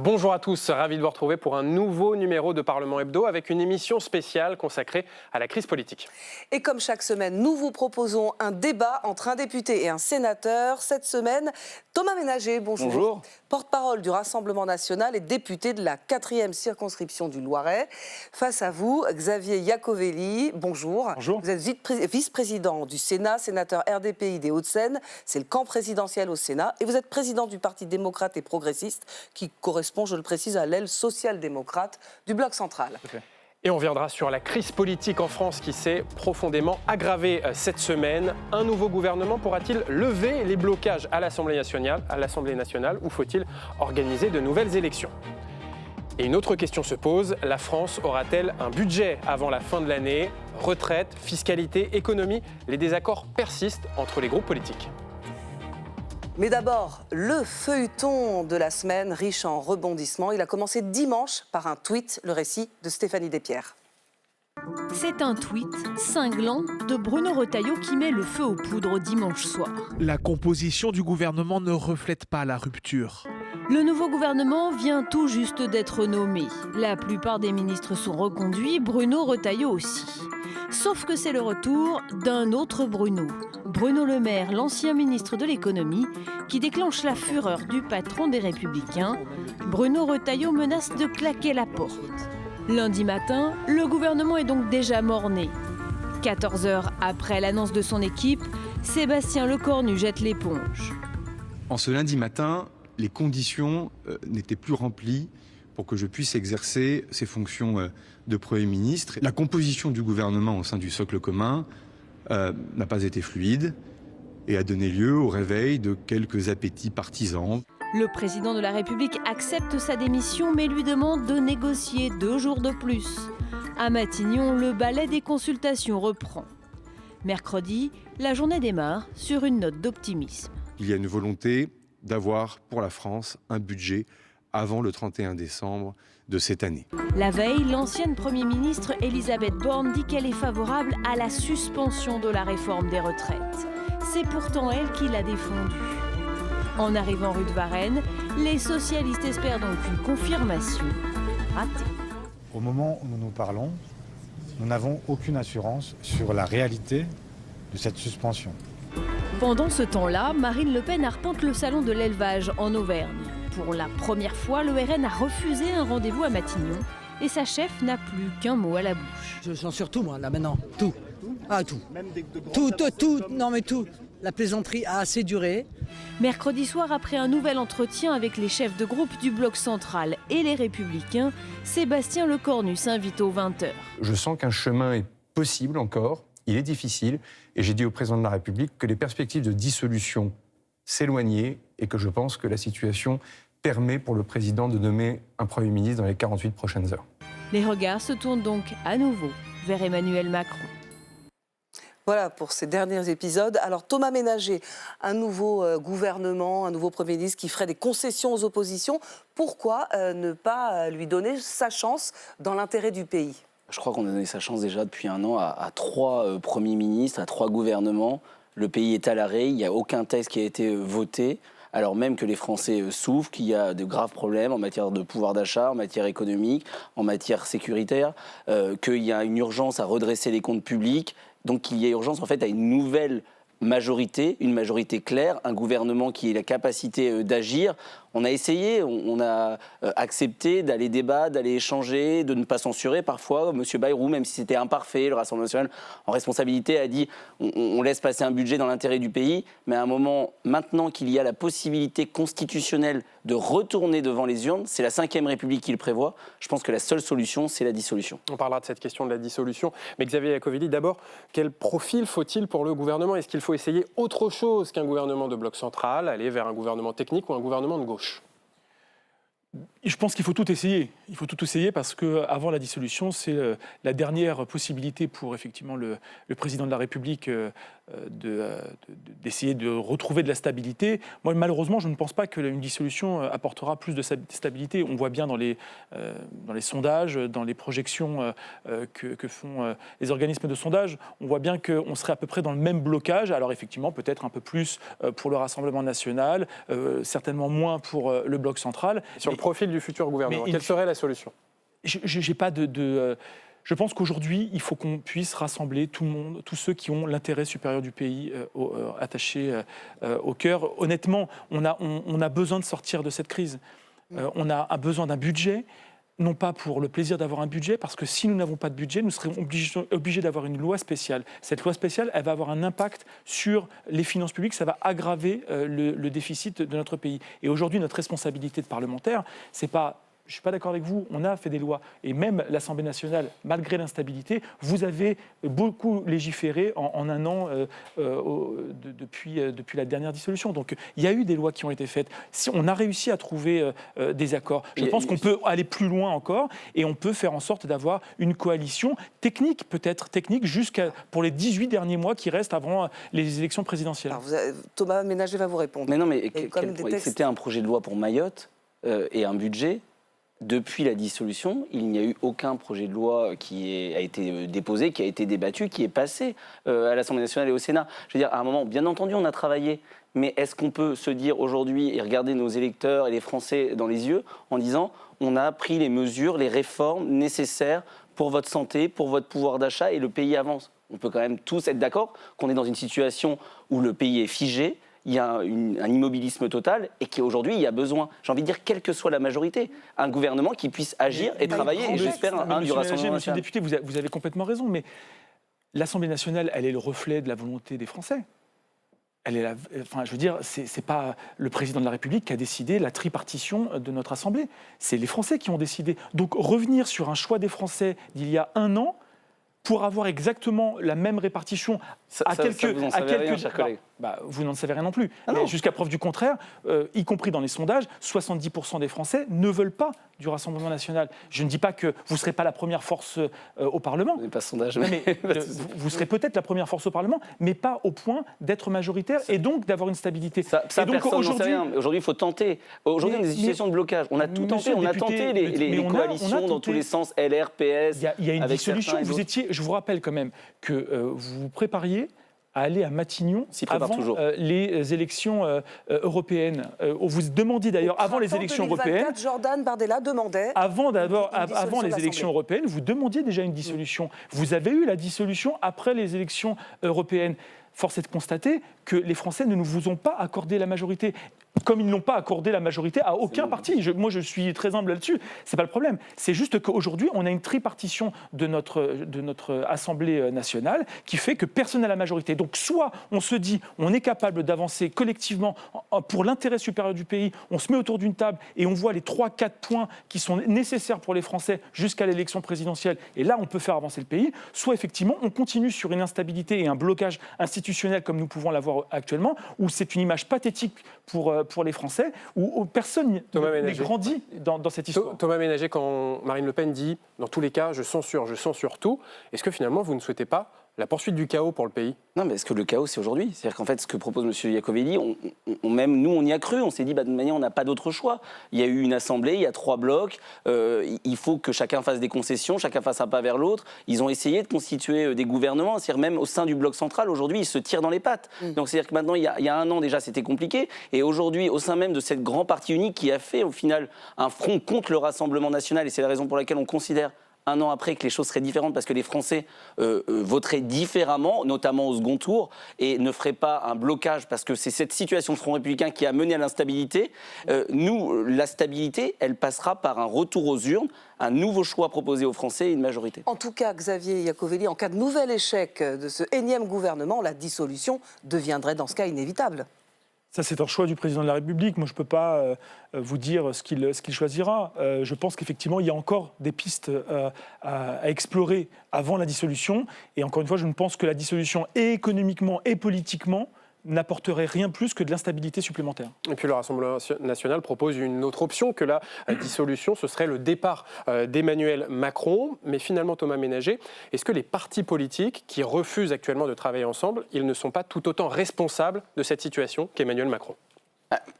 Bonjour à tous, ravi de vous retrouver pour un nouveau numéro de Parlement Hebdo avec une émission spéciale consacrée à la crise politique. Et comme chaque semaine, nous vous proposons un débat entre un député et un sénateur. Cette semaine, Thomas Ménager, bonjour. Bonjour. Porte-parole du Rassemblement national et député de la 4e circonscription du Loiret. Face à vous, Xavier Iacovelli, bonjour. Bonjour. Vous êtes vice-président du Sénat, sénateur RDPI des Hauts-de-Seine. C'est le camp présidentiel au Sénat. Et vous êtes président du Parti démocrate et progressiste qui correspond, je le précise, à l'aile social-démocrate du Bloc central. Okay. Et on reviendra sur la crise politique en France qui s'est profondément aggravée cette semaine. Un nouveau gouvernement pourra-t-il lever les blocages à l'Assemblée nationale ou faut-il organiser de nouvelles élections ? Et une autre question se pose, la France aura-t-elle un budget avant la fin de l'année ? Retraite, fiscalité, économie, les désaccords persistent entre les groupes politiques. Mais d'abord, le feuilleton de la semaine, riche en rebondissements. Il a commencé dimanche par un tweet, le récit de Stéphanie Despierres. C'est un tweet cinglant de Bruno Retailleau qui met le feu aux poudres dimanche soir. La composition du gouvernement ne reflète pas la rupture. Le nouveau gouvernement vient tout juste d'être nommé. La plupart des ministres sont reconduits, Bruno Retailleau aussi. Sauf que c'est le retour d'un autre Bruno. Bruno Le Maire, l'ancien ministre de l'économie, qui déclenche la fureur du patron des Républicains. Bruno Retailleau menace de claquer la porte. Lundi matin, le gouvernement est donc déjà mort-né. 14 heures après l'annonce de son équipe, Sébastien Lecornu jette l'éponge. En ce lundi matin, les conditions n'étaient plus remplies pour que je puisse exercer ces fonctions de Premier ministre. La composition du gouvernement au sein du socle commun n'a pas été fluide et a donné lieu au réveil de quelques appétits partisans. Le président de la République accepte sa démission mais lui demande de négocier 2 jours de plus. À Matignon, le ballet des consultations reprend. Mercredi, la journée démarre sur une note d'optimisme. Il y a une volonté d'avoir pour la France un budget avant le 31 décembre de cette année. La veille, l'ancienne Premier ministre Elisabeth Borne dit qu'elle est favorable à la suspension de la réforme des retraites. C'est pourtant elle qui l'a défendue. En arrivant rue de Varennes, les socialistes espèrent donc une confirmation ratée. Au moment où nous nous parlons, nous n'avons aucune assurance sur la réalité de cette suspension. Pendant ce temps-là, Marine Le Pen arpente le salon de l'élevage en Auvergne. Pour la première fois, le RN a refusé un rendez-vous à Matignon et sa chef n'a plus qu'un mot à la bouche. Je sens sur tout, moi, là, maintenant. Tout. Ah, tout. Tout. Non, mais tout. La plaisanterie a assez duré. Mercredi soir, après un nouvel entretien avec les chefs de groupe du Bloc central et les Républicains, Sébastien Lecornu s'invite aux 20h. Je sens qu'un chemin est possible encore, il est difficile, et j'ai dit au président de la République que les perspectives de dissolution s'éloignaient et que je pense que la situation permet pour le président de nommer un Premier ministre dans les 48 prochaines heures. Les regards se tournent donc à nouveau vers Emmanuel Macron. Voilà pour ces derniers épisodes. Alors Thomas Ménager, un nouveau gouvernement, un nouveau Premier ministre qui ferait des concessions aux oppositions. Pourquoi ne pas lui donner sa chance dans l'intérêt du pays ? Je crois qu'on a donné sa chance déjà depuis un an à 3 premiers ministres, à 3 gouvernements. Le pays est à l'arrêt, il n'y a aucun texte qui a été voté, alors même que les Français souffrent, qu'il y a de graves problèmes en matière de pouvoir d'achat, en matière économique, en matière sécuritaire, qu'il y a une urgence à redresser les comptes publics. Donc il y a urgence en fait à une nouvelle majorité, une majorité claire, un gouvernement qui ait la capacité d'agir. On a essayé, on a accepté d'aller débattre, d'aller échanger, de ne pas censurer parfois. M. Bayrou, même si c'était imparfait, le Rassemblement national en responsabilité a dit on laisse passer un budget dans l'intérêt du pays, mais à un moment, maintenant qu'il y a la possibilité constitutionnelle de retourner devant les urnes, c'est la 5e République qui le prévoit, je pense que la seule solution, c'est la dissolution. On parlera de cette question de la dissolution, mais Xavier Iacovelli, d'abord, quel profil faut-il pour le gouvernement ? Est-ce qu'il faut essayer autre chose qu'un gouvernement de bloc central, aller vers un gouvernement technique ou un gouvernement de gauche ? Je pense qu'il faut tout essayer. Il faut tout essayer parce qu'avant la dissolution, c'est la dernière possibilité pour effectivement le président de la République d'essayer de retrouver de la stabilité. Moi, malheureusement, je ne pense pas qu'une dissolution apportera plus de stabilité. On voit bien dans les sondages, dans les projections que font les organismes de sondage, on voit bien qu'on serait à peu près dans le même blocage. Alors effectivement, peut-être un peu plus pour le Rassemblement national, certainement moins pour le bloc central. Sur le profil du futur gouvernement, quelle serait la solution ? J'ai pas je pense qu'aujourd'hui, il faut qu'on puisse rassembler tout le monde, tous ceux qui ont l'intérêt supérieur du pays attaché au cœur. Honnêtement, on a besoin de sortir de cette crise. On a besoin d'un budget, non pas pour le plaisir d'avoir un budget, parce que si nous n'avons pas de budget, nous serons obligés d'avoir une loi spéciale. Cette loi spéciale, elle va avoir un impact sur les finances publiques, ça va aggraver le déficit de notre pays. Et aujourd'hui, notre responsabilité de parlementaire, c'est pas... Je ne suis pas d'accord avec vous, on a fait des lois. Et même l'Assemblée nationale, malgré l'instabilité, vous avez beaucoup légiféré en un an depuis la dernière dissolution. Donc il y a eu des lois qui ont été faites. Si on a réussi à trouver des accords, je pense qu'on peut aller plus loin encore et on peut faire en sorte d'avoir une coalition technique, peut-être technique, pour les 18 derniers mois qui restent avant les élections présidentielles. Alors Thomas Ménager va vous répondre. Mais non, mais c'était un projet de loi pour Mayotte et un budget. Depuis la dissolution, il n'y a eu aucun projet de loi qui a été déposé, qui a été débattu, qui est passé à l'Assemblée nationale et au Sénat. Je veux dire, à un moment, bien entendu, on a travaillé, mais est-ce qu'on peut se dire aujourd'hui et regarder nos électeurs et les Français dans les yeux en disant on a pris les mesures, les réformes nécessaires pour votre santé, pour votre pouvoir d'achat et le pays avance ? On peut quand même tous être d'accord qu'on est dans une situation où le pays est figé, il y a un immobilisme total et qu'aujourd'hui, il y a besoin, j'ai envie de dire, quelle que soit la majorité, un gouvernement qui puisse agir et travailler, et j'espère du Rassemblement national. Monsieur le député, vous avez complètement raison, mais l'Assemblée nationale, elle est le reflet de la volonté des Français. Je veux dire, c'est pas le président de la République qui a décidé la tripartition de notre Assemblée. C'est les Français qui ont décidé. Donc revenir sur un choix des Français d'il y a un an, pour avoir exactement la même répartition à quelques... vous n'en savez rien, chers collègues. Vous n'en savez rien non plus. Mais jusqu'à preuve du contraire, y compris dans les sondages, 70% des Français ne veulent pas du Rassemblement national. Je ne dis pas que vous ne serez pas la première force au Parlement. Ce n'est pas sondage, mais vous serez peut-être la première force au Parlement, mais pas au point d'être majoritaire et donc d'avoir une stabilité. Ça et donc, personne n'en sait rien. Aujourd'hui, il faut tenter. Aujourd'hui, on a des situations de blocage. On a tout tenté. On a tenté les coalitions dans tous les sens, LR, PS. Il y a une dissolution. Je vous rappelle quand même que vous vous prépariez à aller à Matignon avant les élections européennes. Vous demandiez d'ailleurs, avant les élections européennes... Jordan Bardella demandait... Avant les élections européennes, vous demandiez déjà une dissolution. Vous avez eu la dissolution après les élections européennes. Force est de constater que les Français ne vous ont pas accordé la majorité. Comme ils n'ont pas accordé la majorité à aucun parti. Moi, je suis très humble là-dessus. C'est pas le problème. C'est juste qu'aujourd'hui, on a une tripartition de notre Assemblée nationale qui fait que personne n'a la majorité. Donc, soit on se dit, on est capable d'avancer collectivement pour l'intérêt supérieur du pays, on se met autour d'une table et on voit les 3-4 points qui sont nécessaires pour les Français jusqu'à l'élection présidentielle. Et là, on peut faire avancer le pays. Soit, effectivement, on continue sur une instabilité et un blocage institutionnel comme nous pouvons l'avoir actuellement, où c'est une image pathétique pour les Français, où personne n'est grandi dans cette histoire. Thomas Ménager, quand Marine Le Pen dit « dans tous les cas, je censure tout », est-ce que finalement vous ne souhaitez pas la poursuite du chaos pour le pays ? Non, mais est-ce que le chaos, c'est aujourd'hui ? C'est-à-dire qu'en fait, ce que propose M. Iacovelli, même nous, on y a cru. On s'est dit, de toute manière, on n'a pas d'autre choix. Il y a eu une assemblée, il y a 3 blocs. Il faut que chacun fasse des concessions, chacun fasse un pas vers l'autre. Ils ont essayé de constituer des gouvernements. C'est-à-dire même au sein du bloc central, aujourd'hui, ils se tirent dans les pattes. Donc, c'est-à-dire que maintenant, il y a un an déjà, c'était compliqué. Et aujourd'hui, au sein même de cette grand parti unique qui a fait, au final, un front contre le Rassemblement national, et c'est la raison pour laquelle on considère un an après que les choses seraient différentes parce que les Français voteraient différemment, notamment au second tour, et ne feraient pas un blocage parce que c'est cette situation de Front républicain qui a mené à l'instabilité. Nous, la stabilité, elle passera par un retour aux urnes, un nouveau choix proposé aux Français et une majorité. En tout cas, Xavier Iacovelli, en cas de nouvel échec de ce énième gouvernement, la dissolution deviendrait dans ce cas inévitable. Ça, c'est un choix du président de la République. Moi, je ne peux pas vous dire ce qu'il choisira. Je pense qu'effectivement, il y a encore des pistes à explorer avant la dissolution. Et encore une fois, je ne pense que la dissolution, et économiquement et politiquement, n'apporterait rien plus que de l'instabilité supplémentaire. Et puis le Rassemblement national propose une autre option que la dissolution, ce serait le départ d'Emmanuel Macron. Mais finalement, Thomas Ménager, est-ce que les partis politiques qui refusent actuellement de travailler ensemble, ils ne sont pas tout autant responsables de cette situation qu'Emmanuel Macron ?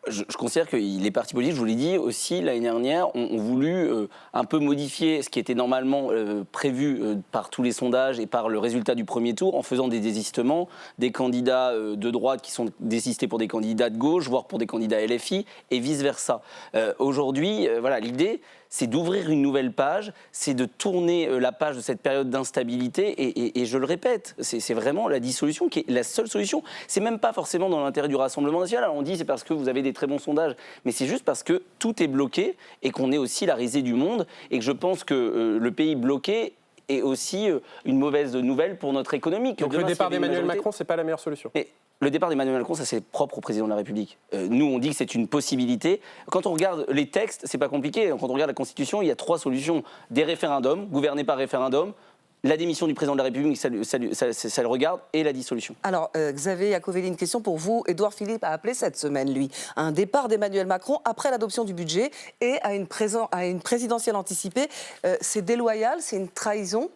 Je considère que les partis politiques, je vous l'ai dit aussi l'année dernière, ont voulu un peu modifier ce qui était normalement prévu par tous les sondages et par le résultat du premier tour, en faisant des désistements, des candidats de droite qui sont désistés pour des candidats de gauche, voire pour des candidats LFI, et vice-versa. Aujourd'hui, voilà, l'idée, c'est d'ouvrir une nouvelle page, c'est de tourner la page de cette période d'instabilité, et je le répète, c'est vraiment la dissolution qui est la seule solution. C'est même pas forcément dans l'intérêt du Rassemblement national. Alors on dit c'est parce que vous avez des très bons sondages, mais c'est juste parce que tout est bloqué et qu'on est aussi la risée du monde, et que je pense que le pays bloqué est aussi une mauvaise nouvelle pour notre économie. Donc le départ d'Emmanuel Macron, c'est pas la meilleure solution. Le départ d'Emmanuel Macron, ça c'est propre au président de la République. Nous, on dit que c'est une possibilité. Quand on regarde les textes, c'est pas compliqué. Quand on regarde la Constitution, il y a 3 solutions. Des référendums, gouverner par référendum, la démission du président de la République, ça le regarde, et la dissolution. Alors, Xavier Iacovelli, une question pour vous. Édouard Philippe a appelé cette semaine, lui, à un départ d'Emmanuel Macron après l'adoption du budget et à une présidentielle anticipée. C'est déloyal, c'est une trahison ?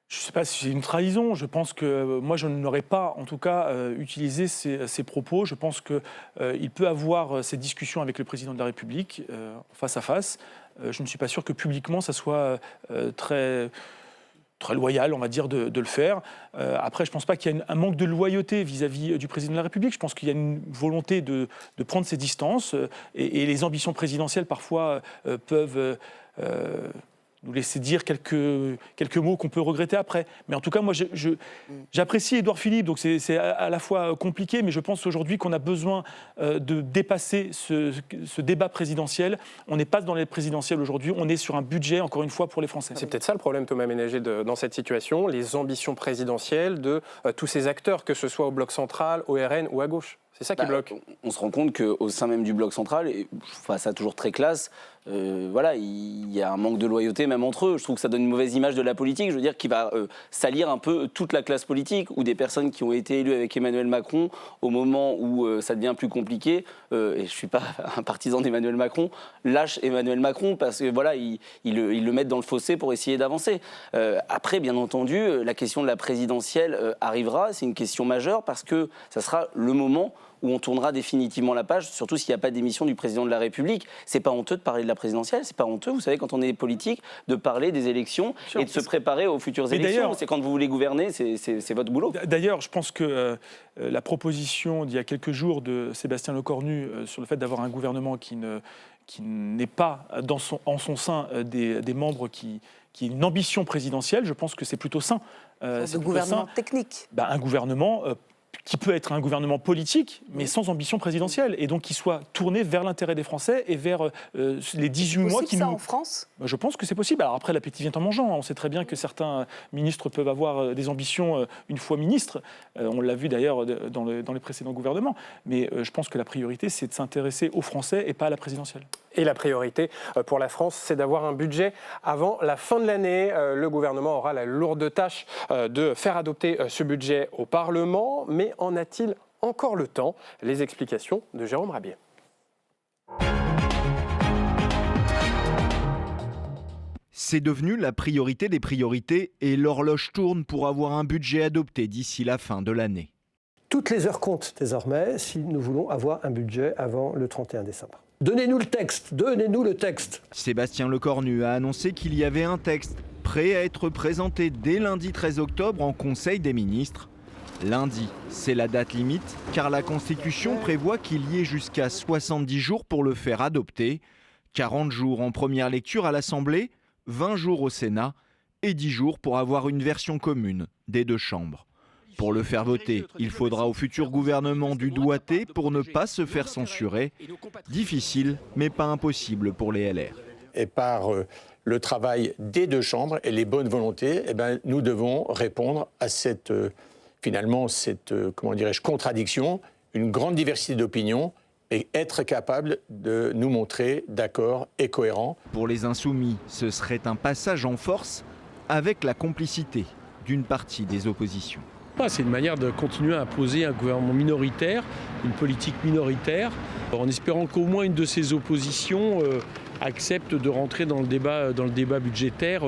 Je ne sais pas si c'est une trahison. Je pense que moi, je n'aurais pas, en tout cas, utilisé ces propos. Je pense qu'il peut avoir ces discussions avec le président de la République, face à face. Je ne suis pas sûr que publiquement, ça soit très loyal, on va dire, de le faire. Après, je ne pense pas qu'il y ait un manque de loyauté vis-à-vis du président de la République. Je pense qu'il y a une volonté de prendre ses distances. Et les ambitions présidentielles, parfois, peuvent nous laisser dire quelques mots qu'on peut regretter après. Mais en tout cas, moi, j'apprécie Édouard Philippe, donc c'est à la fois compliqué, mais je pense aujourd'hui qu'on a besoin de dépasser ce débat présidentiel. On n'est pas dans les présidentielles aujourd'hui, on est sur un budget, encore une fois, pour les Français. C'est peut-être ça le problème, Thomas Ménager, dans cette situation, les ambitions présidentielles de tous ces acteurs, que ce soit au Bloc central, au RN ou à gauche. C'est ça qui bloque. On se rend compte qu'au sein même du Bloc central, et ça toujours très classe, voilà, il y a un manque de loyauté même entre eux. Je trouve que ça donne une mauvaise image de la politique, je veux dire, qui va salir un peu toute la classe politique, ou des personnes qui ont été élues avec Emmanuel Macron au moment où ça devient plus compliqué, et je ne suis pas un partisan d'Emmanuel Macron, lâchent Emmanuel Macron parce que voilà, ils le mettent dans le fossé pour essayer d'avancer. Après, bien entendu, la question de la présidentielle arrivera, c'est une question majeure parce que ça sera le moment où on tournera définitivement la page, surtout s'il n'y a pas d'émission du président de la République. C'est pas honteux de parler de la présidentielle, c'est pas honteux, vous savez, quand on est politique, de parler des élections et de se préparer aux futures élections. C'est quand vous voulez gouverner, c'est votre boulot. D'ailleurs, je pense que la proposition d'il y a quelques jours de Sébastien Lecornu sur le fait d'avoir un gouvernement qui n'est pas en son sein des membres qui a une ambition présidentielle, je pense que c'est plutôt sain. Un gouvernement technique. Un gouvernement qui peut être un gouvernement politique, mais sans ambition présidentielle, et donc qui soit tourné vers l'intérêt des Français et vers les 18 mois qui nous... ça en France ? Je pense que c'est possible. Alors après, l'appétit vient en mangeant. On sait très bien que certains ministres peuvent avoir des ambitions une fois ministres. On l'a vu d'ailleurs dans les précédents gouvernements. Mais je pense que la priorité, c'est de s'intéresser aux Français et pas à la présidentielle. Et la priorité pour la France, c'est d'avoir un budget avant la fin de l'année. Le gouvernement aura la lourde tâche de faire adopter ce budget au Parlement. Mais en a-t-il encore le temps ? Les explications de Jérôme Rabier. C'est devenu la priorité des priorités et l'horloge tourne pour avoir un budget adopté d'ici la fin de l'année. Toutes les heures comptent désormais si nous voulons avoir un budget avant le 31 décembre. Donnez-nous le texte. Sébastien Lecornu a annoncé qu'il y avait un texte prêt à être présenté dès lundi 13 octobre en Conseil des ministres. Lundi, c'est la date limite car la Constitution prévoit qu'il y ait jusqu'à 70 jours pour le faire adopter, 40 jours en première lecture à l'Assemblée, 20 jours au Sénat et 10 jours pour avoir une version commune des deux chambres. Pour le faire voter, il faudra au futur gouvernement du doigté pour ne pas se faire censurer. Difficile, mais pas impossible pour les LR. Et par le travail des deux chambres et les bonnes volontés, nous devons répondre à cette contradiction, une grande diversité d'opinions et être capable de nous montrer d'accord et cohérent. Pour les Insoumis, ce serait un passage en force avec la complicité d'une partie des oppositions. pas. C'est une manière de continuer à imposer un gouvernement minoritaire, une politique minoritaire, en espérant qu'au moins une de ces oppositions accepte de rentrer dans le débat budgétaire,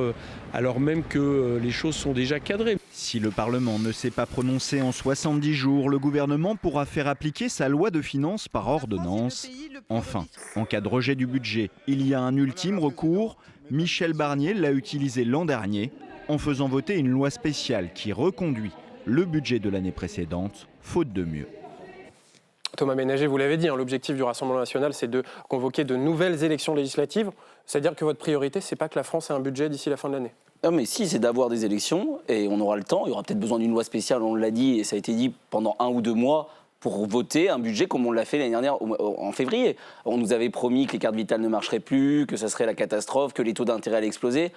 alors même que les choses sont déjà cadrées. Si le Parlement ne s'est pas prononcé en 70 jours, le gouvernement pourra faire appliquer sa loi de finances par ordonnance. Enfin, en cas de rejet du budget, il y a un ultime recours. Michel Barnier l'a utilisé l'an dernier en faisant voter une loi spéciale qui reconduit le budget de l'année précédente, faute de mieux. Thomas Ménager, vous l'avez dit, l'objectif du Rassemblement national, c'est de convoquer de nouvelles élections législatives. C'est-à-dire que votre priorité, c'est pas que la France ait un budget d'ici la fin de l'année? Non mais si, c'est d'avoir des élections et on aura le temps. Il y aura peut-être besoin d'une loi spéciale, on l'a dit et ça a été dit pendant 1 ou 2 mois pour voter un budget comme on l'a fait l'année dernière en février. On nous avait promis que les cartes vitales ne marcheraient plus, que ça serait la catastrophe, que les taux d'intérêt allaient exploser.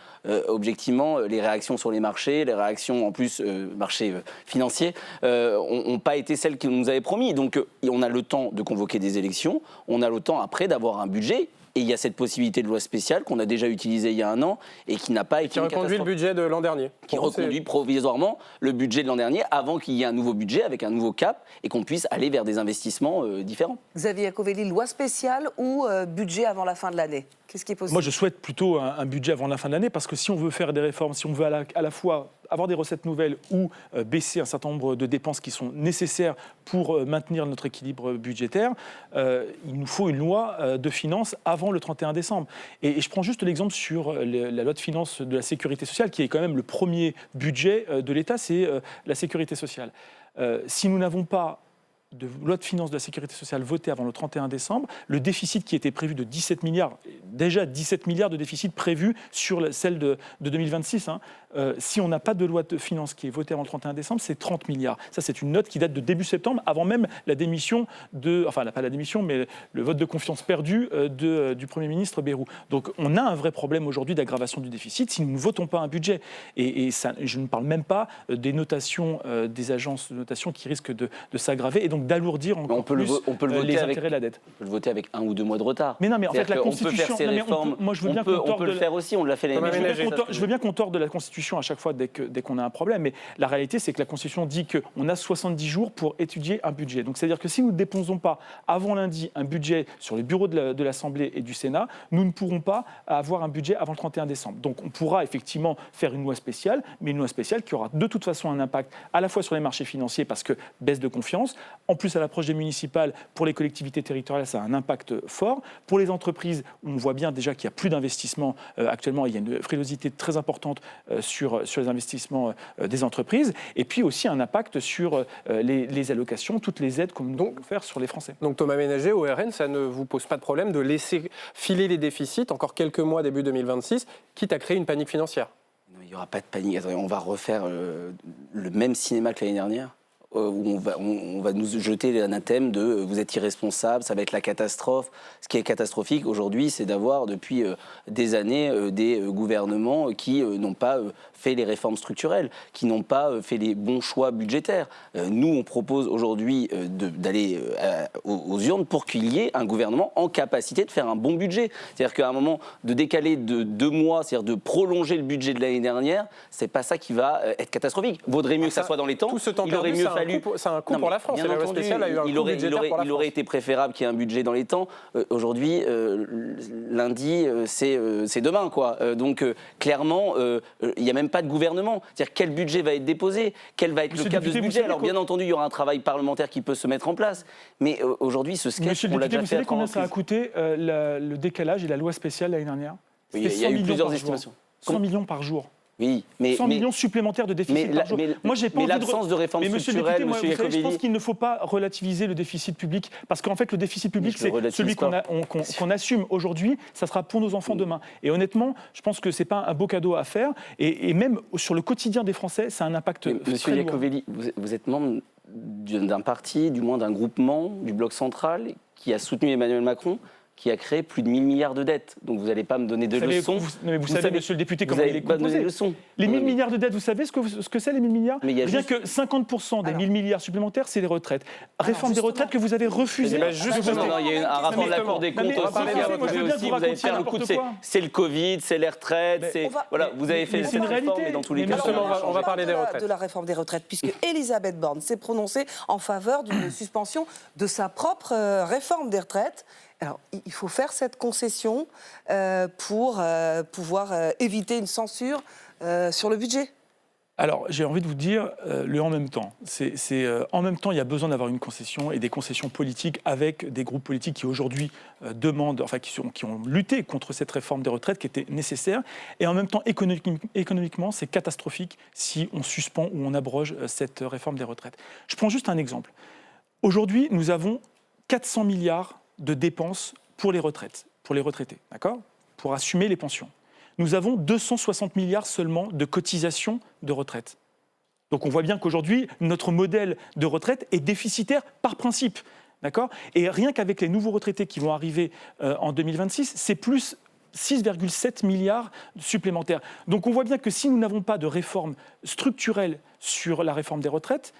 Objectivement, les réactions sur les marchés, les réactions en plus marchés financiers, n'ont pas été celles qu'on nous avait promis. Donc on a le temps de convoquer des élections, on a le temps après d'avoir un budget. Et il y a cette possibilité de loi spéciale qu'on a déjà utilisée il y a 1 an et qui n'a pas été une catastrophe. Qui reconduit le budget de l'an dernier. Qui reconduit provisoirement le budget de l'an dernier avant qu'il y ait un nouveau budget avec un nouveau cap et qu'on puisse aller vers des investissements différents. Xavier Iacovelli, loi spéciale ou budget avant la fin de l'année? Qu'est-ce qui est possible? Moi, je souhaite plutôt un budget avant la fin de l'année parce que si on veut faire des réformes, si on veut à la fois avoir des recettes nouvelles ou baisser un certain nombre de dépenses qui sont nécessaires pour maintenir notre équilibre budgétaire, il nous faut une loi de finances avant le 31 décembre. Et je prends juste l'exemple sur la loi de finances de la sécurité sociale, qui est quand même le premier budget de l'État, c'est la sécurité sociale. Si nous n'avons pas de loi de finances de la sécurité sociale votée avant le 31 décembre, le déficit qui était prévu de 17 milliards, déjà 17 milliards de déficit prévu sur celle de 2026, si on n'a pas de loi de finances qui est votée avant le 31 décembre, c'est 30 milliards. Ça, c'est une note qui date de début septembre, avant même la démission enfin, pas la démission, mais le vote de confiance perdu du Premier ministre Bayrou. Donc, on a un vrai problème aujourd'hui d'aggravation du déficit si nous ne votons pas un budget. Et ça, je ne parle même pas des notations des agences de notation qui risquent de s'aggraver et donc d'alourdir encore plus les intérêts de la dette. On peut le voter avec 1 ou 2 mois de retard. Mais non, mais en fait, la Constitution... On peut faire ces réformes, moi, je veux bien on peut le faire aussi, on l'a fait l'année dernière. Je veux bien qu'on torde de la Constitution à chaque fois dès qu'on a un problème, mais la réalité, c'est que la Constitution dit qu'on a 70 jours pour étudier un budget. Donc, c'est-à-dire que si nous ne déposons pas avant lundi un budget sur les bureaux de l'Assemblée et du Sénat, nous ne pourrons pas avoir un budget avant le 31 décembre. Donc, on pourra effectivement faire une loi spéciale, mais une loi spéciale qui aura de toute façon un impact à la fois sur les marchés financiers, parce que baisse de confiance, en plus à l'approche des municipales, pour les collectivités territoriales, ça a un impact fort. Pour les entreprises, on voit bien déjà qu'il n'y a plus d'investissement actuellement, il y a une frilosité très importante sur les investissements des entreprises, et puis aussi un impact sur les allocations, toutes les aides qu'on doit faire sur les Français. Donc Thomas Ménager, au RN, ça ne vous pose pas de problème de laisser filer les déficits encore quelques mois début 2026, quitte à créer une panique financière? Il n'y aura pas de panique. Attendez, on va refaire le même cinéma que l'année dernière, où on va nous jeter l'anathème de vous êtes irresponsable, ça va être la catastrophe. Ce qui est catastrophique aujourd'hui, c'est d'avoir depuis des années des gouvernements qui n'ont pas fait les réformes structurelles, qui n'ont pas fait les bons choix budgétaires. Nous, on propose aujourd'hui d'aller aux urnes pour qu'il y ait un gouvernement en capacité de faire un bon budget. C'est-à-dire qu'à un moment, de décaler de 2 mois, c'est-à-dire de prolonger le budget de l'année dernière, c'est pas ça qui va être catastrophique. Vaudrait mieux que ça soit dans les temps. Tout ce temps il aurait perdu, mieux fallu. C'est un coût pour la France. Bien la loi entendu, spéciale a eu un coût budgétaire pour la France. Il aurait été préférable qu'il y ait un budget dans les temps. Aujourd'hui, lundi, c'est demain, quoi. Donc, clairement, il n'y a même pas de gouvernement. C'est-à-dire quel budget va être déposé, quel va être le cap de ce budget. Alors, bien entendu, il y aura un travail parlementaire qui peut se mettre en place. Mais aujourd'hui, ce sketch, on l'a déjà fait. Vous savez combien ça a coûté le décalage et la loi spéciale l'année dernière? Oui, il y a eu plusieurs estimations. 100 millions par jour. Oui, mais 100 millions supplémentaires de déficit par jour. Moi, j'ai pas envie l'absence de réforme structurelle, monsieur Iacovelli. Je pense qu'il ne faut pas relativiser le déficit public, parce qu'en fait, le déficit public, c'est celui qu'on assume aujourd'hui, ça sera pour nos enfants demain. Et honnêtement, je pense que c'est pas un beau cadeau à faire, et même sur le quotidien des Français, ça a un impact très lourd. Monsieur Iacovelli, vous êtes membre d'un parti, du moins d'un groupement, du Bloc central, qui a soutenu Emmanuel Macron. qui a créé plus de 1000 milliards de dettes. Donc vous n'allez pas me donner de leçons. Vous savez, monsieur le député, comment il est pas donner composé. de leçons. Les 1000 milliards de dettes, vous savez ce que c'est les 1000 milliards? Rien que 50% des 1000 milliards supplémentaires, c'est les retraites. Réforme des retraites que vous avez refusée. Non, il y a un rapport de la Cour des comptes aussi qui a retrouvé aussi. Vous avez fait un coup de c'est le Covid, c'est les retraites, voilà, vous avez fait cette réforme, mais dans tous les cas. On va parler de la réforme des retraites, puisque Elisabeth Borne s'est prononcée en faveur d'une suspension de sa propre réforme des retraites. Alors, il faut faire cette concession pour pouvoir éviter une censure sur le budget. Alors, j'ai envie de vous dire le en même temps. En même temps, il y a besoin d'avoir une concession et des concessions politiques avec des groupes politiques qui aujourd'hui demandent, enfin qui ont lutté contre cette réforme des retraites qui était nécessaire. Et en même temps, économiquement, c'est catastrophique si on suspend ou on abroge cette réforme des retraites. Je prends juste un exemple. Aujourd'hui, nous avons 400 milliards de dépenses pour les retraites, pour les retraités, d'accord ? Pour assumer les pensions. Nous avons 260 milliards seulement de cotisations de retraite. Donc on voit bien qu'aujourd'hui, notre modèle de retraite est déficitaire par principe, d'accord ? Et rien qu'avec les nouveaux retraités qui vont arriver en 2026, c'est plus 6,7 milliards supplémentaires. Donc on voit bien que si nous n'avons pas de réforme structurelle sur la réforme des retraites,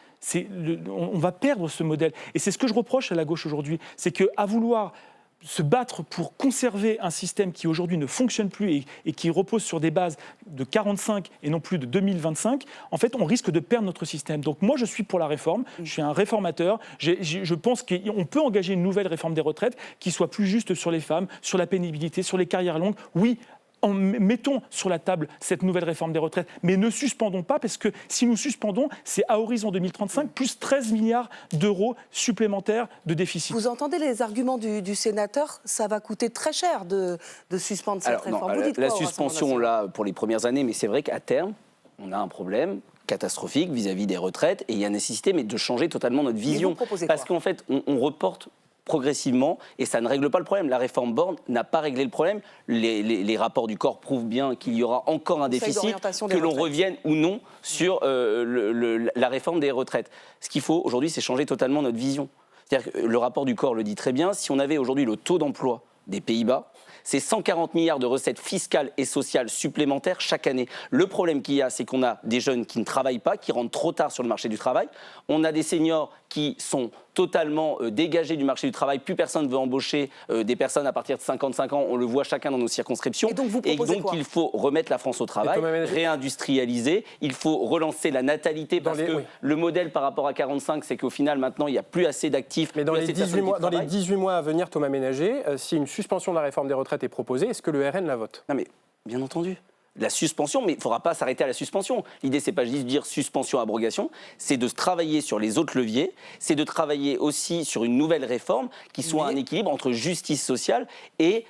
on va perdre ce modèle. Et c'est ce que je reproche à la gauche aujourd'hui, c'est qu'à vouloir se battre pour conserver un système qui aujourd'hui ne fonctionne plus et qui repose sur des bases de 45 et non plus de 2025, en fait, on risque de perdre notre système. Donc moi, je suis pour la réforme, je suis un réformateur. Je pense qu'on peut engager une nouvelle réforme des retraites qui soit plus juste sur les femmes, sur la pénibilité, sur les carrières longues. Oui, mettons sur la table cette nouvelle réforme des retraites, mais ne suspendons pas, parce que si nous suspendons, c'est à horizon 2035, plus 13 milliards d'euros supplémentaires de déficit. Vous entendez les arguments du sénateur ? Ça va coûter très cher de suspendre cette réforme. La suspension, là, pour les premières années, mais c'est vrai qu'à terme, on a un problème catastrophique vis-à-vis des retraites, et il y a nécessité de changer totalement notre vision. Parce qu'en fait, on reporte progressivement, et ça ne règle pas le problème. La réforme Borne n'a pas réglé le problème. Les rapports du corps prouvent bien qu'il y aura encore un déficit, que l'on revienne ou non sur la réforme des retraites. Ce qu'il faut aujourd'hui, c'est changer totalement notre vision. C'est-à-dire que le rapport du corps le dit très bien, si on avait aujourd'hui le taux d'emploi des Pays-Bas, c'est 140 milliards de recettes fiscales et sociales supplémentaires chaque année. Le problème qu'il y a, c'est qu'on a des jeunes qui ne travaillent pas, qui rentrent trop tard sur le marché du travail. On a des seniors qui sont totalement dégagés du marché du travail. Plus personne ne veut embaucher des personnes à partir de 55 ans. On le voit chacun dans nos circonscriptions. Et donc il faut remettre la France au travail, réindustrialiser. Il faut relancer la natalité parce que le modèle par rapport à 45, c'est qu'au final, maintenant, il n'y a plus assez d'actifs. Mais dans les 18 mois à venir, Thomas Ménager, si une suspension de la réforme des retraites est proposée, est-ce que le RN la vote ? Non mais, bien entendu. La suspension, mais il ne faudra pas s'arrêter à la suspension. L'idée, c'est pas juste de dire suspension, abrogation, c'est de travailler sur les autres leviers, c'est de travailler aussi sur une nouvelle réforme qui soit un équilibre entre justice sociale et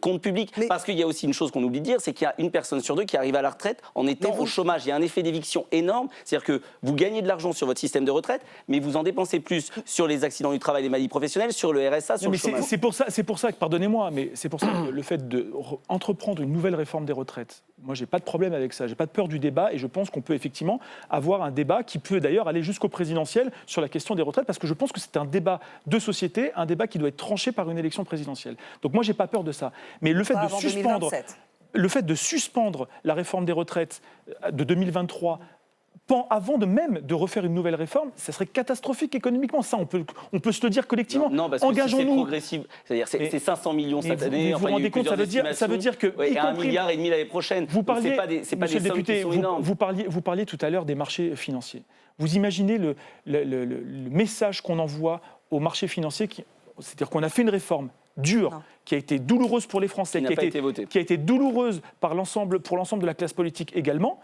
compte public. Parce qu'il y a aussi une chose qu'on oublie de dire, c'est qu'il y a une personne sur deux qui arrive à la retraite en étant au chômage. Il y a un effet d'éviction énorme, c'est-à-dire que vous gagnez de l'argent sur votre système de retraite, mais vous en dépensez plus sur les accidents du travail, les maladies professionnelles, sur le RSA, sur le chômage. C'est pour ça que, pardonnez-moi, mais c'est pour ça que le fait d'entreprendre une nouvelle réforme des retraites, moi, j'ai pas de problème avec ça. J'ai pas de peur du débat et je pense qu'on peut effectivement avoir un débat qui peut d'ailleurs aller jusqu'au présidentiel sur la question des retraites parce que je pense que c'est un débat de société, un débat qui doit être tranché par une élection présidentielle. Donc moi, j'ai pas peur de ça. Mais le fait de suspendre la réforme des retraites de 2023 avant même de refaire une nouvelle réforme, ça serait catastrophique économiquement. Ça, on peut se le dire collectivement. Non, parce que si c'est progressif, c'est-à-dire c'est 500 millions cette année. Vous vous rendez compte, ça veut dire que... Et 1,5 milliard l'année prochaine. Vous parliez, c'est pas des sommes qui sont énormes. Vous parliez tout à l'heure des marchés financiers. Vous imaginez le message qu'on envoie aux marchés financiers, c'est-à-dire qu'on a fait une réforme dure, qui a été douloureuse pour les Français, qui a été douloureuse pour l'ensemble de la classe politique également.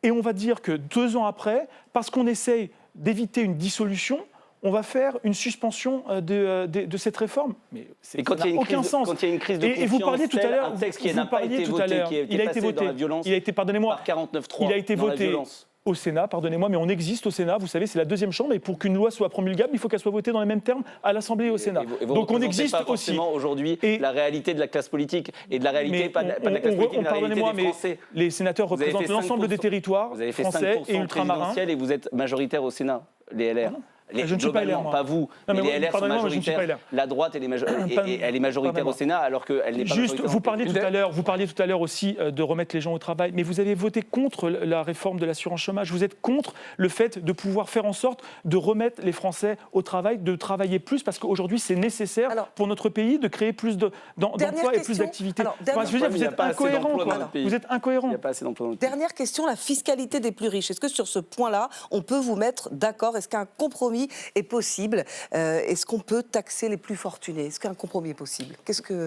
Et on va dire que 2 ans après, parce qu'on essaye d'éviter une dissolution, on va faire une suspension de cette réforme. Mais ça n'a aucun sens. Quand il y a une crise de confiance, vous parliez tout à l'heure, un texte qui n'a pas été voté, qui a été passé dans la violence, par 49.3, il a été voté au Sénat, pardonnez-moi, mais on existe au Sénat, vous savez, c'est la deuxième chambre, et pour qu'une loi soit promulgable, il faut qu'elle soit votée dans les mêmes termes à l'Assemblée et au Sénat. Donc on existe pas forcément aujourd'hui la réalité de la classe politique, et de la réalité, pas de la classe politique, mais de la réalité des Français. Les sénateurs représentent l'ensemble des territoires français et ultramarins. Et vous êtes majoritaire au Sénat, les LR. Je ne suis pas LR, moi. Pas vous, mais les LR sont majoritaires. La droite, elle est majoritaire au Sénat, alors qu'elle n'est pas Juste, majoritaire. vous parliez tout à l'heure aussi de remettre les gens au travail, mais vous avez voté contre la réforme de l'assurance chômage. Vous êtes contre le fait de pouvoir faire en sorte de remettre les Français au travail, de travailler plus, parce qu'aujourd'hui, c'est nécessaire pour notre pays de créer plus d'emplois et plus d'activités. Vous êtes incohérent. Vous êtes incohérent. Il n'y a pas assez d'emplois. Dernière question, la fiscalité des plus riches. Est-ce que sur ce point-là, on peut vous mettre d'accord? Est-ce qu'un compromis est possible? Est-ce qu'on peut taxer les plus fortunés? Est-ce qu'un compromis est possible?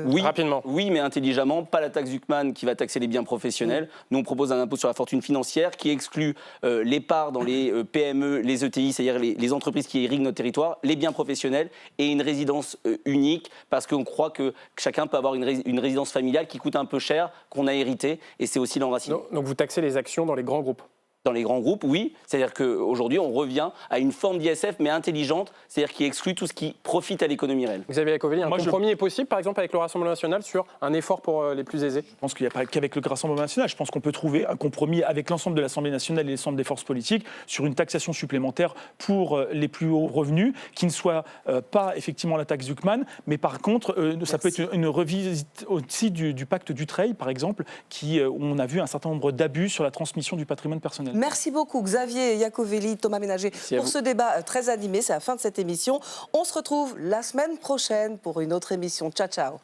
Oui, rapidement. Oui, mais intelligemment. Pas la taxe Zuckman qui va taxer les biens professionnels. Nous, on propose un impôt sur la fortune financière qui exclut les parts dans les PME, les ETI, c'est-à-dire les entreprises qui irriguent notre territoire, les biens professionnels et une résidence unique, parce qu'on croit que chacun peut avoir une résidence familiale qui coûte un peu cher, qu'on a hérité, et c'est aussi l'enracinement. Donc vous taxez les actions dans les grands groupes? Dans les grands groupes, oui. C'est-à-dire qu'aujourd'hui, on revient à une forme d'ISF, mais intelligente, c'est-à-dire qui exclut tout ce qui profite à l'économie réelle. Xavier Iacovelli, un compromis est possible, par exemple, avec le Rassemblement national sur un effort pour les plus aisés? Je pense qu'il n'y a pas qu'avec le Rassemblement national. Je pense qu'on peut trouver un compromis avec l'ensemble de l'Assemblée nationale et l'ensemble des forces politiques sur une taxation supplémentaire pour les plus hauts revenus, qui ne soit pas effectivement la taxe Zuckman, mais par contre, ça peut être une revisite aussi du pacte Dutreil, par exemple, où on a vu un certain nombre d'abus sur la transmission du patrimoine personnel. Merci beaucoup Xavier Iacovelli, Thomas Ménager pour ce débat très animé. C'est la fin de cette émission. On se retrouve la semaine prochaine pour une autre émission. Ciao, ciao.